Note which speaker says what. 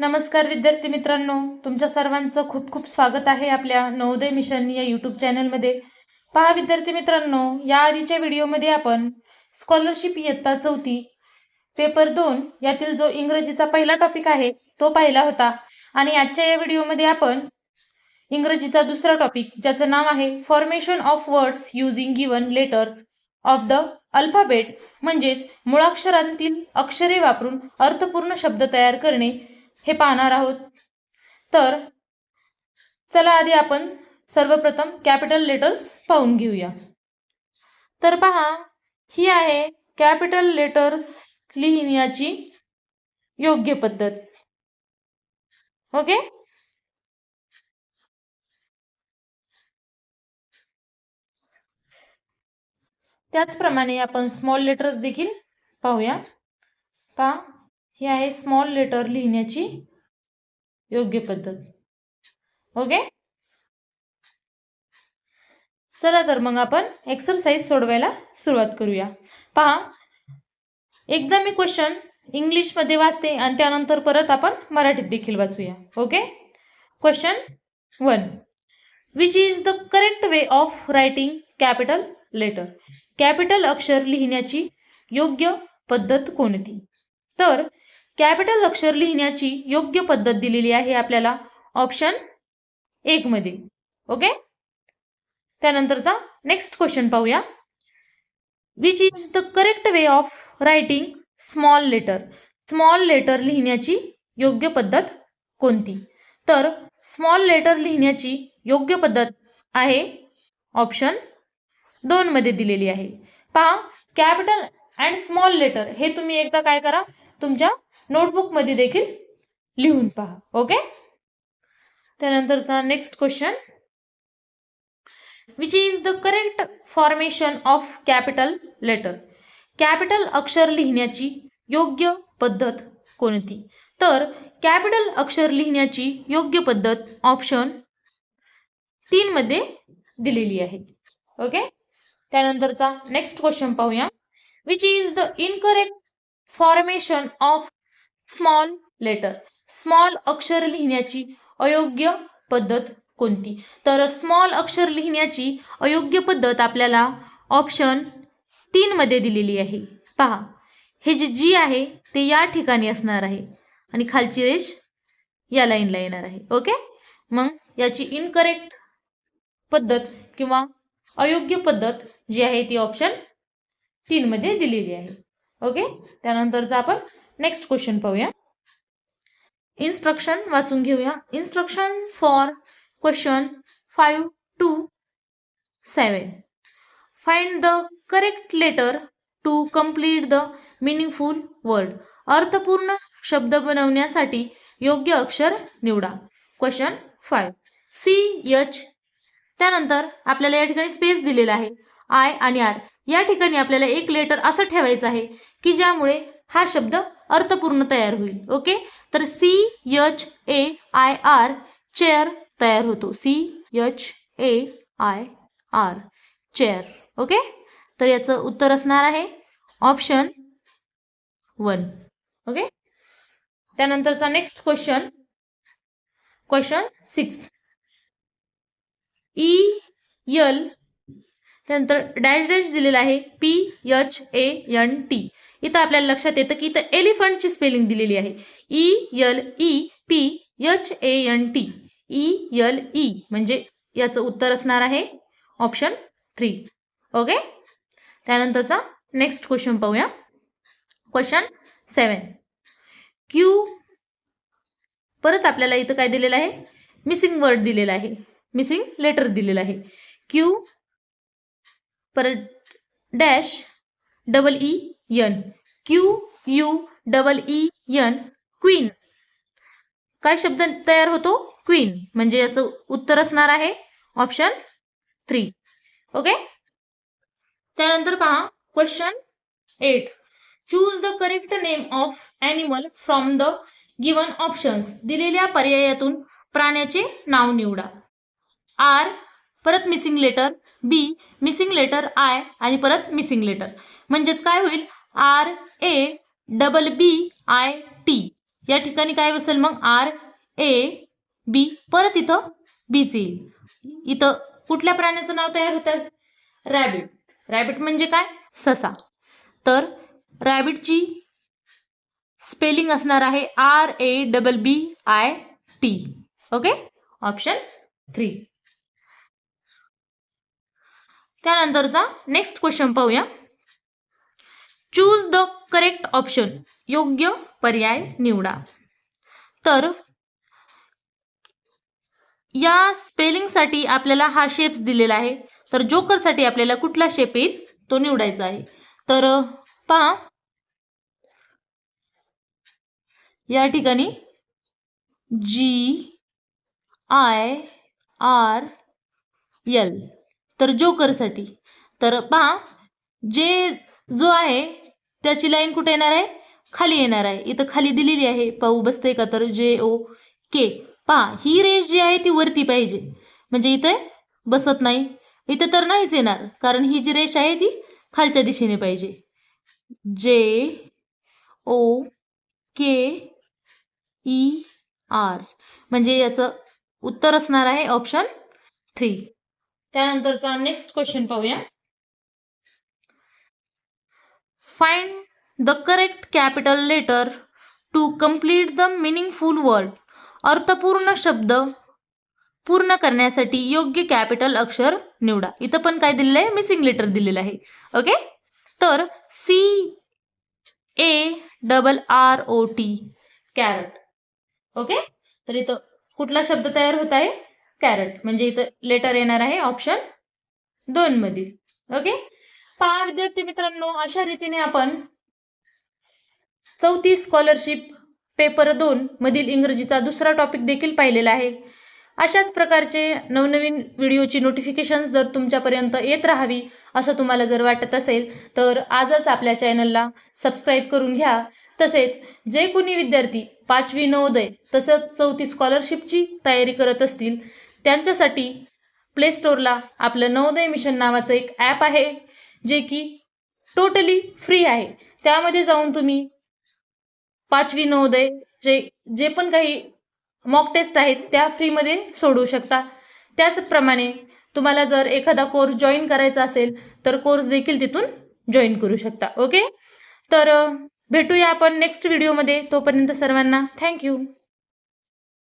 Speaker 1: नमस्कार विद्यार्थी मित्रांनो, तुमच्या सर्वांचं खूप खूप स्वागत आहे आपल्या नवोदय मिशन या यूट्यूब चॅनलमध्ये। पहा विद्यार्थी मित्रांनो, या आधीच्या व्हिडिओमध्ये आपण स्कॉलरशिप इयत्ता 4 पेपर 2 यातील जो इंग्रजीचा पहिला टॉपिक आहे तो पाहिला होता आणि आजच्या या व्हिडिओमध्ये आपण इंग्रजीचा दुसरा टॉपिक ज्याचं नाव आहे formation of words using given letters of the alphabet म्हणजेच मुळाक्षरांतील अक्षरे वापरून अर्थपूर्ण शब्द तयार करणे हे पाहणार आहोत। तर चला आधी आपण सर्वप्रथम कॅपिटल लेटर्स पाहून घेऊया। तर पहा, ही आहे कॅपिटल लेटर्स लिहिण्याची योग्य पद्धत। ओके, त्याचप्रमाणे आपण स्मॉल लेटर्स देखील पाहूया। पहा, ही आहे स्मॉल लेटर लिहिण्याची योग्य पद्धत। ओके, चला तर मग आपण एक्सरसाइज सोडवायला सुरुवात करूया। पहा, एकदा मी क्वेश्चन इंग्लिश मध्ये वाचते आणि त्यानंतर परत आपण मराठीत देखील वाचूया। Okay, question 1, which is the correct way of writing capital letter? Capital अक्षर लिहिण्याची योग्य पद्धत कोणती? तर कॅपिटल अक्षर लिहिण्याची योग्य पद्धत दिलेली आहे आपल्याला ऑप्शन 1 मध्ये। ओके, त्यानंतरचा नेक्स्ट क्वेश्चन पाहूया। Which is the correct way of writing small letter? Small letter लिहिण्याची योग्य पद्धत कोणती? तर स्मॉल लेटर लिहिण्याची योग्य पद्धत आहे ऑप्शन 2 मध्ये दिलेली आहे। पहा, कॅपिटल अँड स्मॉल लेटर हे तुम्ही एकदा काय करा, तुमच्या नोटबुक मध्ये देखील लिहून पहा। ओके, त्यानंतरचा next question, which is the correct formation of capital letter? Capital अक्षर लिहिण्याची योग्य पद्धत कोणती? तर कॅपिटल अक्षर लिहिण्याची योग्य पद्धत ऑप्शन 3 मध्ये दिलेली आहे। ओके, त्यानंतरचा नेक्स्ट क्वेश्चन पाहूया। Which is the incorrect formation of small letter? Small अक्षर लिहिण्याची अयोग्य पद्धत कोणती? तर स्मॉल अक्षर लिहिण्याची अयोग्य पद्धत आपल्याला ऑप्शन 3 मध्ये दिलेली आहे। पहा, हे जे जी आहे ते या ठिकाणी असणार आहे आणि खालची रेष या लाईनला येणार आहे। ओके, मग याची इनकरेक्ट पद्धत किंवा अयोग्य पद्धत जी आहे ती ऑप्शन 3 मध्ये दिलेली आहे। ओके, त्यानंतरचा आपण नेक्स्ट क्वेश्चन पाहूया। इन्स्ट्रक्शन वाचून घेऊया। Instruction for question 5 to 7, find the correct letter to complete the meaningful word? अर्थपूर्ण शब्द बनवण्यासाठी योग्य अक्षर निवडा। क्वेश्चन 5, CH, त्यानंतर आपल्याला या ठिकाणी स्पेस दिलेला आहे I आणि R, या ठिकाणी आपल्याला एक लेटर असं ठेवायचं आहे की ज्यामुळे हा शब्द अर्थपूर्ण तयार होईल। ओके, तर CHAIR चेअर तयार होतो। CHAIR chair. ओके, तर याचं उत्तर असणार आहे ऑप्शन 1। ओके, त्यानंतरचा नेक्स्ट क्वेश्चन, क्वेश्चन 6, EL, त्यानंतर डॅश डॅश दिलेला आहे PHANT। इथं आपल्याला लक्षात येतं की इथं एलिफंटची स्पेलिंग दिलेली आहे ELEPHANT। ELE म्हणजे याचं उत्तर असणार आहे ऑप्शन 3। ओके, त्यानंतरचा नेक्स्ट क्वेश्चन पाहूया। क्वेश्चन 7, Q, परत आपल्याला इथं काय दिलेलं आहे, मिसिंग वर्ड दिलेला आहे, मिसिंग लेटर दिलेला आहे Q, परत डॅश EEN, QUEEN, क्वीन। काय शब्द तयार होतो? क्वीन, म्हणजे याचं उत्तर असणार आहे ऑप्शन 3। ओके, त्यानंतर पहा question 8, choose the correct name of animal from the given options? दिलेल्या पर्यायातून प्राण्याचे नाव निवडा। R, परत missing letter B, missing letter I आणि परत मिसिंग लेटर, म्हणजेच काय होईल RABBIT, या ठिकाणी काय बसेल मग RAB, परत इथं बीच येईल. इथं कुठल्या प्राण्याचं नाव तयार होतं? रॅबिट. रॅबिट म्हणजे काय? ससा. तर रॅबिटची स्पेलिंग असणार आहे RABBIT. Okay, option 3. त्यानंतरचा नेक्स्ट क्वेश्चन पाहूया. चूज द करेक्ट ऑप्शन, योग्य पर्याय निवडा. तर या स्पेलिंगसाठी आपल्याला हा शेप दिलेला आहे. तर जोकरसाठी आपल्याला कुठला शेप येईल तो निवडायचा आहे. तर पहा, या ठिकाणी GIRL, तर जोकरसाठी. तर पहा, जो आहे त्याची लाईन कुठे येणार आहे? खाली येणार आहे. इथं खाली दिलेली आहे, पाहू बसते का? तर JOK. पहा, ही रेष जी आहे ती वरती पाहिजे, म्हणजे इथे बसत नाही. इथे तर नाहीच येणार, कारण ही जी रेष आहे ती खालच्या दिशेने पाहिजे. JOKER, म्हणजे याचं उत्तर असणार आहे ऑप्शन 3. त्यानंतरचा नेक्स्ट क्वेश्चन पाहूया. Find the correct capital letter to complete the meaningful word. अर्थपूर्ण शब्द पूर्ण करण्यासाठी योग्य कॅपिटल अक्षर निवडा. इथं पण काय दिलेलं आहे? मिसिंग लेटर दिलेलं आहे. ओके, तर CARROT, कॅरट. ओके, तर इथं कुठला शब्द तयार होत आहे? कॅरट. म्हणजे इथं लेटर येणार आहे ऑप्शन 2 मध्ये. ओके, पहा विद्यार्थी मित्रांनो, अशा रीतीने आपण 34 स्कॉलरशिप पेपर 2 मधील इंग्रजीचा दुसरा टॉपिक देखील पाहिलेला आहे. अशाच प्रकारचे नवनवीन व्हिडिओची नोटिफिकेशन्स जर तुमच्यापर्यंत येत राहावी असं तुम्हाला जर वाटत असेल तर आजच आपल्या चॅनलला सबस्क्राईब करून घ्या. तसेच जे कोणी विद्यार्थी 5वी नवोदय तसंच 34 स्कॉलरशिपची तयारी करत असतील त्यांच्यासाठी प्ले स्टोअरला आपलं नवोदय मिशन नावाचं एक ॲप आहे, जे की टोटली फ्री आहे. त्यामध्ये जाऊन तुम्ही 5वी नवोदय जे पण काही मॉक टेस्ट आहेत त्या फ्रीमध्ये सोडवू शकता. त्याचप्रमाणे तुम्हाला जर एखादा कोर्स जॉईन करायचा असेल तर कोर्स देखील तिथून जॉईन करू शकता. ओके, तर भेटूया आपण नेक्स्ट व्हिडिओमध्ये. तोपर्यंत सर्वांना थँक्यू.